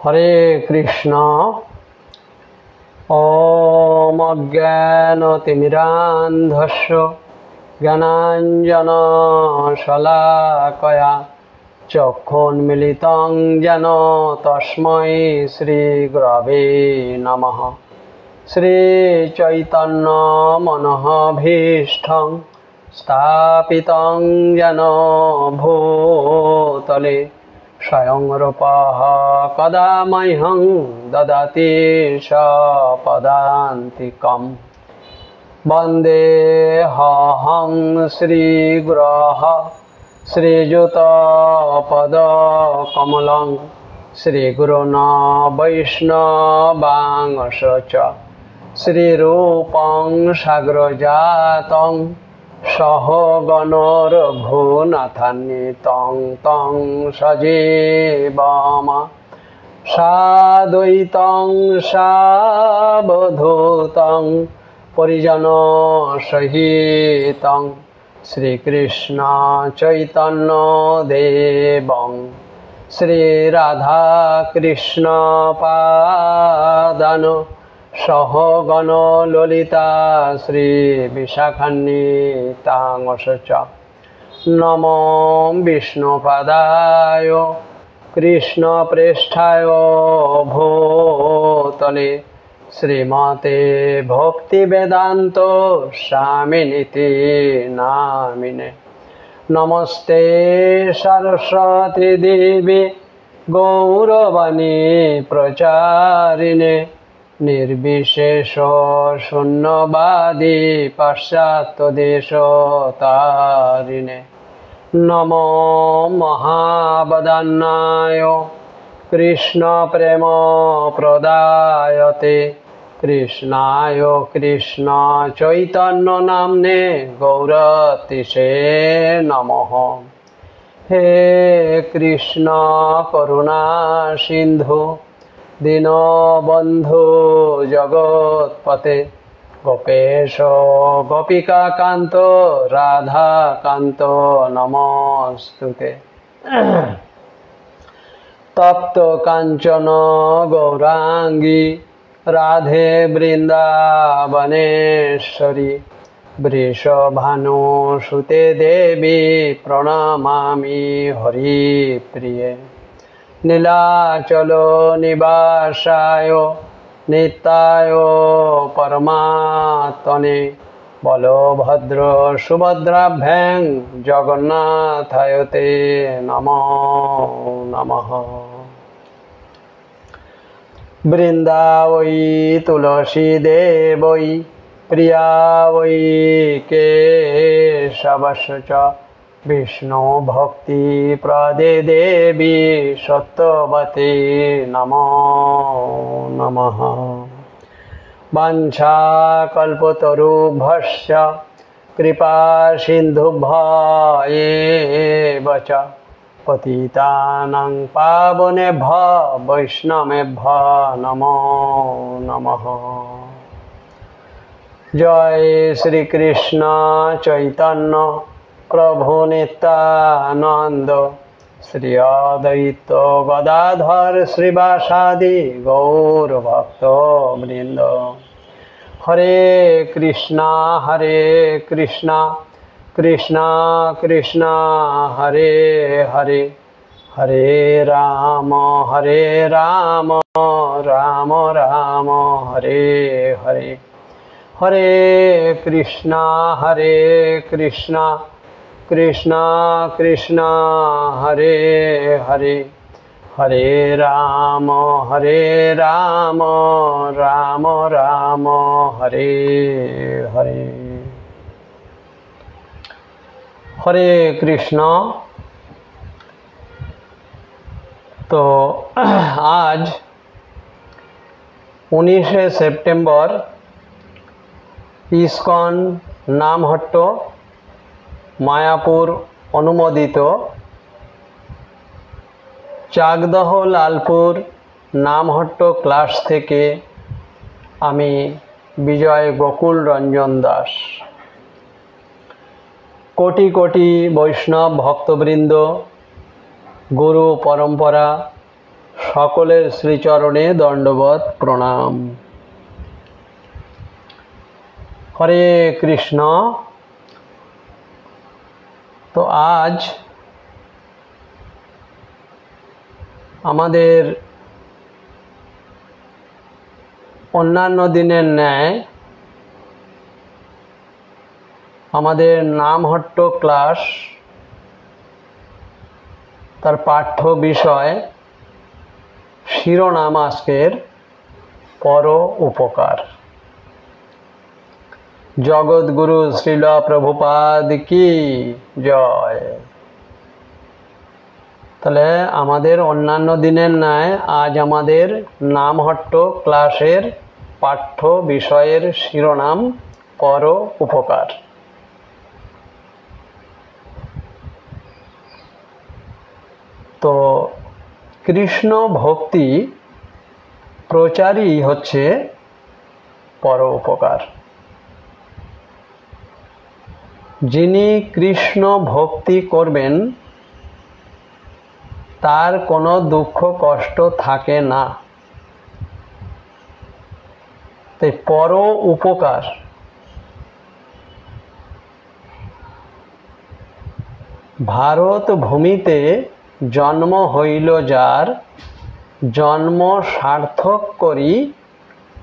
हरे कृष्ण। ओम अज्ञानतिमिरान्धस्य ज्ञानाञ्जनशलाकया चक्षुन्मीलितं येन तस्मै श्रीगुरवे नमः। श्रीचैतन्यमनोभीष्टं स्थापितं येन भूतले स्वयं रूपः कदा मह्यं ददाति सपदान्तिकम्। वन्देऽहं श्रीगुरोः श्रीयुतपदकमलं श्रीगुरुन् वैष्णवांश च श्रीरूपं साग्रजातं सहगणरघुनाथान्वितं तं सजीवम् साद्वैतं सावधूतं परिजनसहितं श्रीकृष्ण चैतन्यदेवं श्रीराधाकृष्ण पादान् सहगण ललिता श्रीविशाखान्वितांश च। नमो विष्णुपादाय कृष्णप्रेष्ठाय भूतले श्रीमते भक्तिवेदान्त स्वामिनिति नामिने। नमस्ते सरस्वती देवी गौरवाणी प्रचारिणे निर्विशेष शून्यवादी पाश्चात्यदेशतारिणे। नमो महावदन्नाय कृष्ण प्रेम प्रदायते कृष्णाय कृष्ण चैतन्य नाम्ने गौरतिसे नमः। हे कृष्ण करुणा सिंधु दीनबंधु जगत्पते गोपेश गोपिका कांत राधा कांत नमस्तुते। तप्त कांचन गौरांगी राधे वृंदावनेश्वरी वृषभानुसुते देवी प्रणमामि हरिप्रिये। नीलाचल निवासाय नित्याय परमात्मने बलभद्र सुभद्राभ्यां जगन्नाथाय ते नमो नमः। वृंदावै तुलसी देवै प्रिया वै केशवस्य च विष्णु भक्ति प्रदे देवी सत्यवती नमो नमः। वाञ्छाकल्पतरुभ्यश्च कृपा सिन्धुभ्येव च पतितानां पावनेभ्यो वैष्णवेभ्यो नमो नमः। जय श्री कृष्ण चैतन्य प्रभु नित्यानंद श्री अद्वैत गदाधर श्रीवासादि गौर भक्त वृंद। हरे कृष्णा कृष्णा कृष्णा हरे हरे हरे राम राम राम हरे हरे। हरे कृष्णा कृष्णा कृष्णा हरे हरे हरे राम राम राम हरे हरे। हरे कृष्ण। तो आज 19 सेप्टेम्बर इस्कन नामहट्ट मायापुर अनुमोदित चाकदह लालपुर नामहट्ट क्लास थेके आमी विजय गोकुल रंजन दास कोटि कोटि वैष्णव भक्तबृंद गुरु परम्परा সকলের শ্রীচরণে দণ্ডবৎ প্রণাম। হরে কৃষ্ণ। তো আজ আমাদের অন্যান্য দিনের ন্যায় আমাদের নামহট্ট ক্লাস তার পাঠ্য বিষয় শিরোনাম আজকের পর উপকার। জগৎগুরু শ্রীল প্রভুপাদ কি জয়। তাহলে আমাদের অন্যান্য দিনের ন্যায় আজ আমাদের নামহট্ট ক্লাসের পাঠ্য বিষয়ের শিরোনাম পর উপকার। তো কৃষ্ণ ভক্তি প্রচারই হচ্ছে পর উপকার। যিনি কৃষ্ণ ভক্তি করবেন তার কোনো দুঃখ কষ্ট থাকে না। তাই পর উপকার ভারত ভূমিতে জন্ম হইল যার, জন্ম সার্থক করি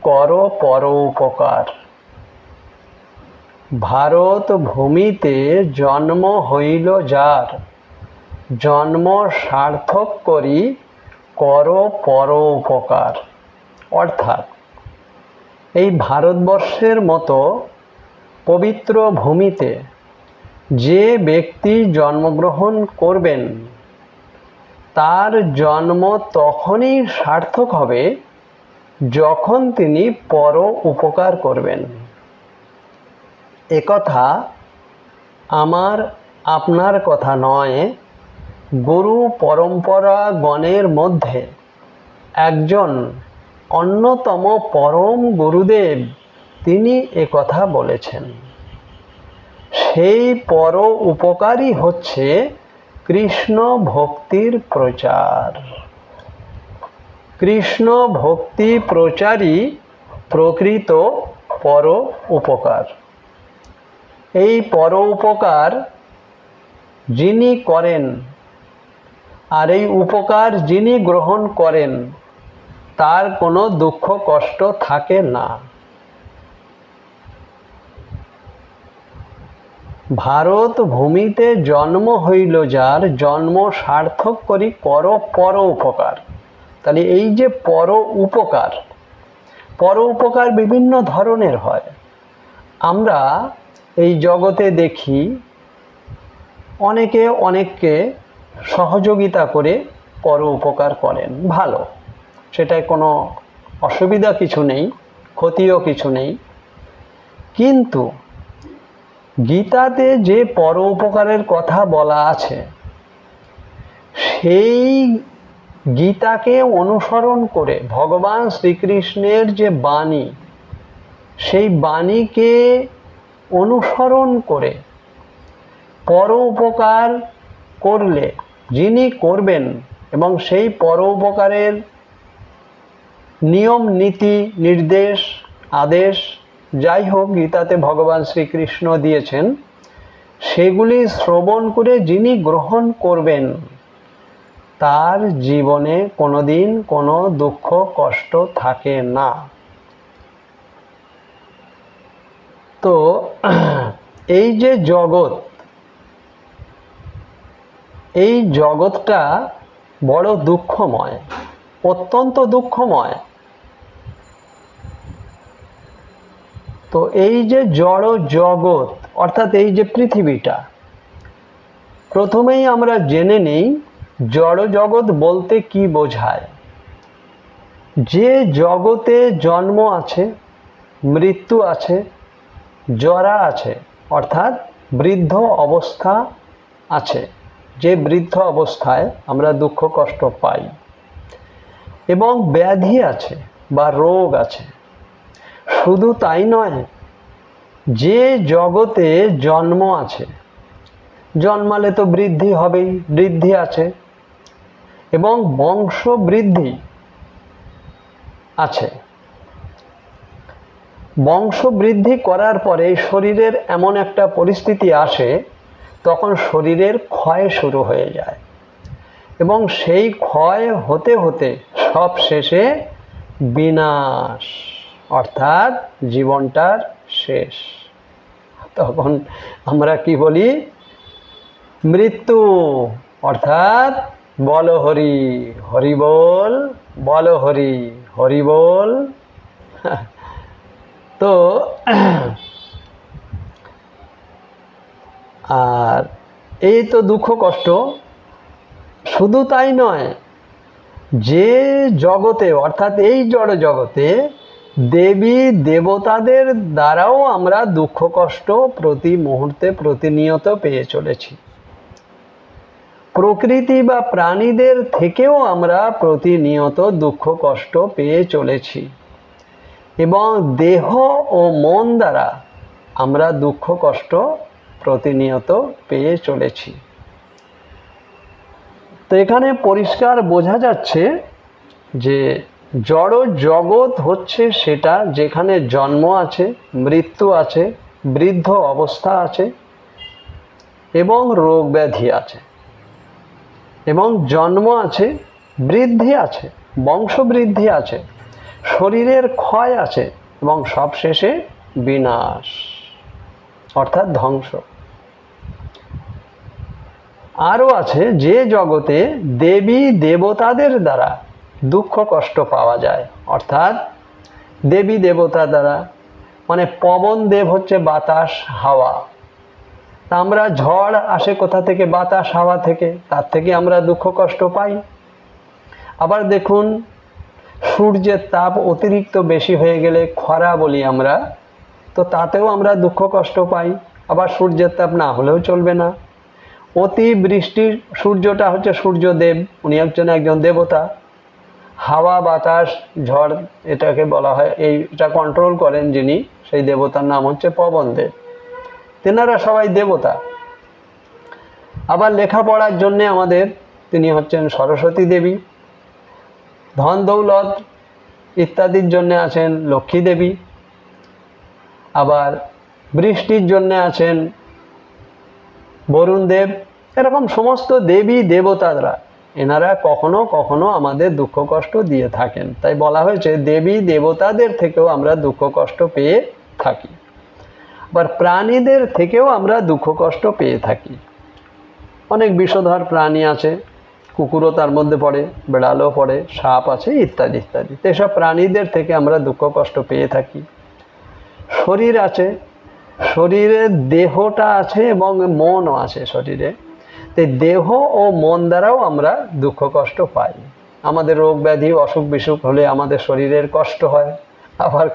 কর পর উপকার। ভারত ভূমিতে জন্ম হইল যার, জন্ম সার্থক করি কর পর উপকার। অর্থাৎ এই ভারতবর্ষের মতো পবিত্র ভূমিতে যে ব্যক্তি জন্মগ্রহণ করবেন তার জন্ম তখনই সার্থক হবে যখন তিনি পর উপকার করবেন। একথা আমার আপনার কথা নয়, গুরু পরম্পরা গণের মধ্যে একজন অন্যতম পরম গুরুদেব তিনি একথা বলেছেন। সেই পর উপকারই হচ্ছে কৃষ্ণ ভক্তির প্রচার। কৃষ্ণ ভক্তি প্রচারই প্রকৃত পর উপকার। এই পর উপকার যিনি করেন আর এই উপকার যিনি গ্রহণ করেন তার কোনো দুঃখ কষ্ট থাকে না। ভারত ভূমিতে জন্ম হইল যার, জন্ম সার্থক করি কর পর উপকার। তাহলে এই যে পর উপকার, পর উপকার বিভিন্ন ধরনের হয়। আমরা এই জগতে দেখি অনেকে অনেককে সহযোগিতা করে পর উপকার করেন, ভালো, সেটায় কোনো অসুবিধা কিছু নেই, ক্ষতিও কিছু নেই। কিন্তু গীতাতে যে পর উপকারের কথা বলা আছে সেই গীতাকে অনুসরণ করে ভগবান শ্রীকৃষ্ণের যে বাণী সেই বাণীকে অনুসরণ করে পর উপকার করলে যিনি করবেন এবং সেই পর উপকারের নিয়ম নীতি নির্দেশ আদেশ যাই হোক গীতাতে ভগবান শ্রীকৃষ্ণ দিয়েছেন, সেগুলি শ্রবণ করে যিনি গ্রহণ করবেন তার জীবনে কোনোদিন কোনো দুঃখ কষ্ট থাকে না। তো এই যে জগৎ, এই জগৎটা বড় দুঃখময়, অত্যন্ত দুঃখময়। তো এই যে জড় জগৎ অর্থাৎ এই যে পৃথিবীটা, প্রথমেই আমরা জেনে নিই জড় জগৎ বলতে কি বোঝায়। যে জগতে জন্ম আছে, মৃত্যু আছে, জরা আছে অর্থাৎ বৃদ্ধ অবস্থা আছে, যে বৃদ্ধ অবস্থায় আমরা দুঃখ কষ্ট পাই, এবং ব্যাধি আছে বা রোগ আছে। শুধু তাই নয়, যে জগতে জন্ম আছে, জন্মালে তো বৃদ্ধি হবেই, বৃদ্ধি আছে, এবং বংশবৃদ্ধি আছে। বংশবৃদ্ধি করার পরে শরীরের এমন একটা পরিস্থিতি আসে, তখন শরীরের ক্ষয় শুরু হয়ে যায় এবং সেই ক্ষয় হতে হতে সব শেষে বিনাশ, অর্থাৎ জীবনটার শেষ। তখন আমরা কি বলি? মৃত্যু। অর্থাৎ বল হরি, হরি বল, বল হরি, হরি বল। তো আর এই তো দুঃখ কষ্ট, শুধু তাই নয়, যে জগতে অর্থাৎ এই জড় জগতে দেবী দেবতাদের দ্বারাও আমরা দুঃখ কষ্ট প্রতি মুহূর্তে প্রতিনিয়ত পেয়ে চলেছি। প্রকৃতি বা প্রাণীদের থেকেও আমরা প্রতিনিয়ত দুঃখ কষ্ট পেয়ে চলেছি এবং দেহ ও মন দ্বারা আমরা দুঃখ কষ্ট প্রতিনিয়ত পেয়ে চলেছি। তো এখানে পরিষ্কার বোঝা যাচ্ছে যে জড় জগৎ হচ্ছে সেটা যেখানে জন্ম আছে, মৃত্যু আছে, বৃদ্ধ অবস্থা আছে এবং রোগ ব্যাধি আছে, এবং জন্ম আছে, বৃদ্ধি আছে, বংশবৃদ্ধি আছে, শরীরের ক্ষয় আছে এবং সবশেষে বিনাশ অর্থাৎ ধ্বংস। আরও আছে যে জগতে দেবী দেবতাদের দ্বারা দুঃখ কষ্ট পাওয়া যায়, অর্থাৎ দেবী দেবতা দ্বারা, মানে পবন দেব হচ্ছে বাতাস হাওয়া। তা আমরা ঝড় আসে কোথা থেকে? বাতাস হাওয়া থেকে, তার থেকে আমরা দুঃখ কষ্ট পাই। আবার দেখুন, সূর্যের তাপ অতিরিক্ত বেশি হয়ে গেলে খরা বলি আমরা, তো তাতেও আমরা দুঃখ কষ্ট পাই। আবার সূর্যের তাপ না হলেও চলবে না। অতি বৃষ্টির, সূর্যটা হচ্ছে সূর্যদেব, উনি একজন দেবতা। হাওয়া বাতাস ঝড় এটাকে বলা হয়, এইটা কন্ট্রোল করেন যিনি, সেই দেবতার নাম হচ্ছে পবনদেব। তেনারা সবাই দেবতা। আবার লেখাপড়ার জন্যে আমাদের তিনি হচ্ছেন সরস্বতী দেবী। ধন দৌলত ইত্যাদির জন্যে আছেন লক্ষ্মী দেবী। আবার বৃষ্টির জন্যে আছেন বরুণ দেব। এরকম সমস্ত দেবী দেবতারা, এনারা কখনো কখনো আমাদের দুঃখ কষ্ট দিয়ে থাকেন। তাই বলা হয়েছে দেবী দেবতাদের থেকেও আমরা দুঃখ কষ্ট পেয়ে থাকি। আবার প্রাণীদের থেকেও আমরা দুঃখ কষ্ট পেয়ে থাকি। অনেক বিষধর প্রাণী আছে, কুকুরও তার মধ্যে পড়ে, বেড়ালও পড়ে, সাপ আছে ইত্যাদি ইত্যাদি। তো এসব প্রাণীদের থেকে আমরা দুঃখ কষ্ট পেয়ে থাকি। শরীর আছে, শরীরের দেহটা আছে এবং মনও আছে শরীরে। তো দেহ ও মন দ্বারাও আমরা দুঃখ কষ্ট পাই। আমাদের রোগ ব্যাধি অসুখ বিসুখ হলে আমাদের শরীরের কষ্ট হয়। আবার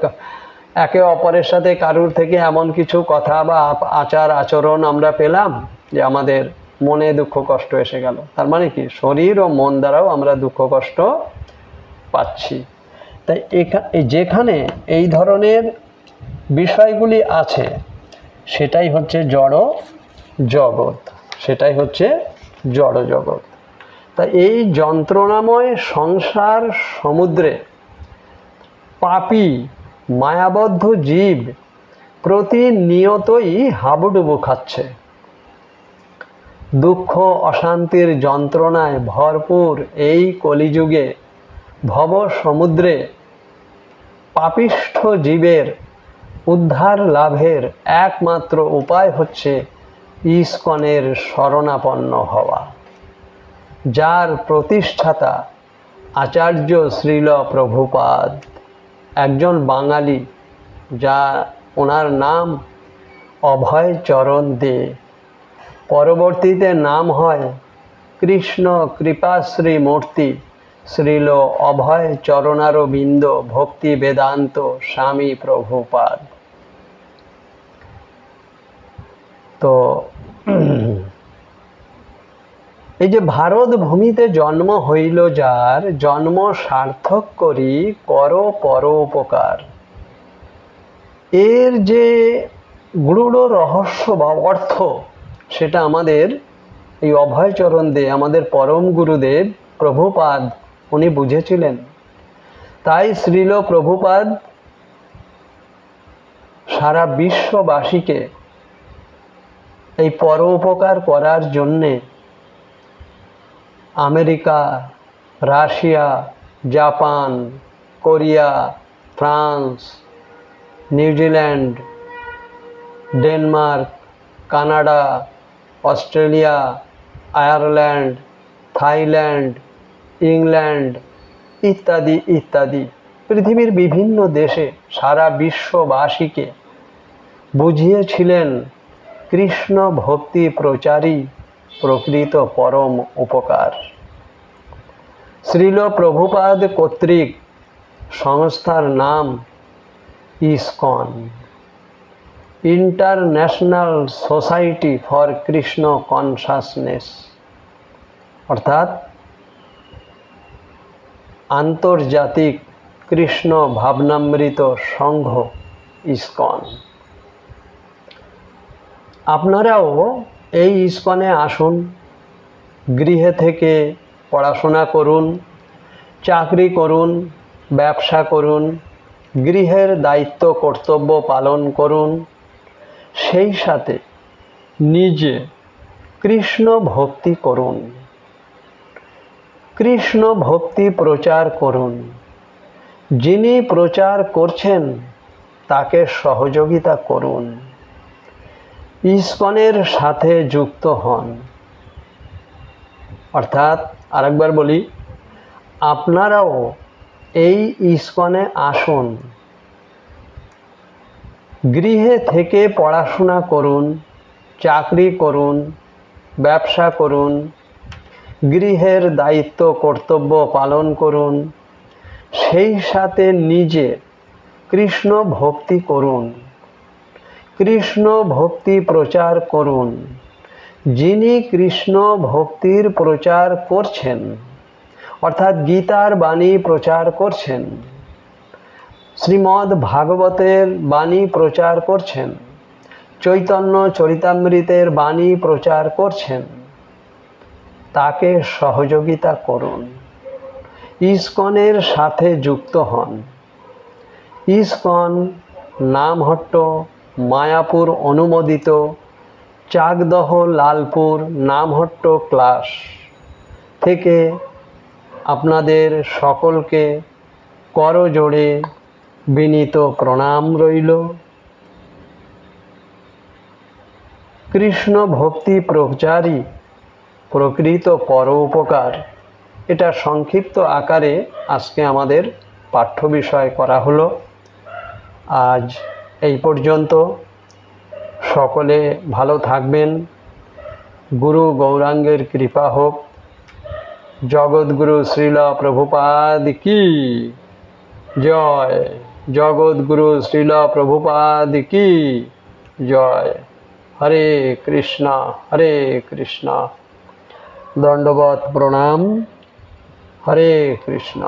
একে অপরের সাথে কারুর থেকে এমন কিছু কথা বা আচার আচরণ আমরা পেলাম যে আমাদের মনে দুঃখ কষ্ট এসে গেল। তার মানে কি? শরীর ও মন দ্বারাও আমরা দুঃখ কষ্ট পাচ্ছি। তাই যেখানে এই ধরনের বিষয়গুলি আছে সেটাই হচ্ছে জড় জগৎ, সেটাই হচ্ছে জড় জগৎ। তাই এই যন্ত্রণাময় সংসার সমুদ্রে পাপী মায়াবদ্ধ জীব প্রতিনিয়তই হাবুডুবু খাচ্ছে। দুঃখ অশান্তির যন্ত্রণায় ভরপুর এই কলিযুগে ভব সমুদ্রে পাপিষ্ঠ জীবের উদ্ধার লাভের একমাত্র উপায় হচ্ছে ইস্কনের শরণাপন্ন হওয়া, যার প্রতিষ্ঠাতা আচার্য শ্রীল প্রভুপাদ, একজন বাঙালি, যা ওনার নাম অভয় চরণ দে। পরবর্তীতে নাম হয় কৃষ্ণ কৃপাশ্রী মূর্তি শ্রীল অভয় চরণারবিন্দ ভক্তি বেদান্ত স্বামী প্রভুপাদ। তো এই যে ভারত ভূমিতে জন্ম হইল যার, জন্ম সার্থক করি কর পরোপকার, এর যে গূঢ় রহস্য বা অর্থ, সেটা আমাদের এই অভয়চরণ দে, আমাদের পরম গুরুদেব প্রভুপাদ উনি বুঝেছিলেন। তাই শ্রীল প্রভুপাদ সারা বিশ্ববাসীকে এই পরোপকার করার জন্যে America, Russia, Japan, Korea, France, New Zealand, Denmark, Canada, Australia, Ireland, Thailand, England ইত্যাদি ইত্যাদি পৃথিবীর বিভিন্ন দেশে সারা বিশ্ববাসীকে বুঝিয়েছিলেন কৃষ্ণ ভক্তি প্রচারই প্রকৃত পরম উপকার। শ্রীল প্রভুপাদ কর্তৃক সংস্থার নাম ISKCON, international society for Krishna consciousness, অর্থাৎ আন্তর্জাতিক কৃষ্ণ ভাবনামৃত সংঘ ইসকন। আপনারাও এই ইসকনে আসুন, গৃহে থেকে পড়াশোনা করুন, চাকরি করুন, ব্যবসা করুন, গৃহের দায়িত্ব কর্তব্য পালন করুন, সেই সাথে নিজে কৃষ্ণ ভক্তি করুন, কৃষ্ণ ভক্তি প্রচার করুন। যিনি প্রচার করছেন তাকে সহযোগিতা করুন, ইসকনের সাথে যুক্ত হন। অর্থাৎ আরেকবার বলি, আপনারাও এই ইসকনে আসুন, গৃহে থেকে পড়াশোনা করুন, চাকরি করুন, ব্যবসা করুন, গৃহের দায়িত্ব কর্তব্য পালন করুন, সেই সাথে নিজে কৃষ্ণ ভক্তি করুন, কৃষ্ণ ভক্তি প্রচার করুন। যিনি কৃষ্ণ ভক্তির প্রচার করছেন, অর্থাৎ গীতার বাণী প্রচার করছেন, শ্রীমদ্ ভাগবতের বাণী প্রচার করছেন, চৈতন্য চরিতামৃতের বাণী প্রচার করছেন, তাকে সহযোগিতা করুন, ইসকনের সাথে যুক্ত হন। ইসকন নামহট্ট, মায়াপুর অনুমোদিত, চাকদহ, লালপুর, নামহট্ট ক্লাস থেকে আপনাদের সকলকে করজোড়ে বিনীত প্রণাম রইল। কৃষ্ণ ভক্তি প্রচারই প্রকৃত পরোপকার, এটা সংক্ষিপ্ত আকারে আজকে আমাদের পাঠ্য বিষয় করা হলো। আজ এই পর্যন্ত। সকলে ভালো থাকবেন। গুরু গৌরাঙ্গের কৃপা হোক। জগৎগুরু শ্রীল প্রভুপাদ কি জয়। জগৎগুরু শ্রীল প্রভুপাদ কি জয়। হরে কৃষ্ণ হরে কৃষ্ণ। দণ্ডবত প্রণাম। হরে কৃষ্ণ।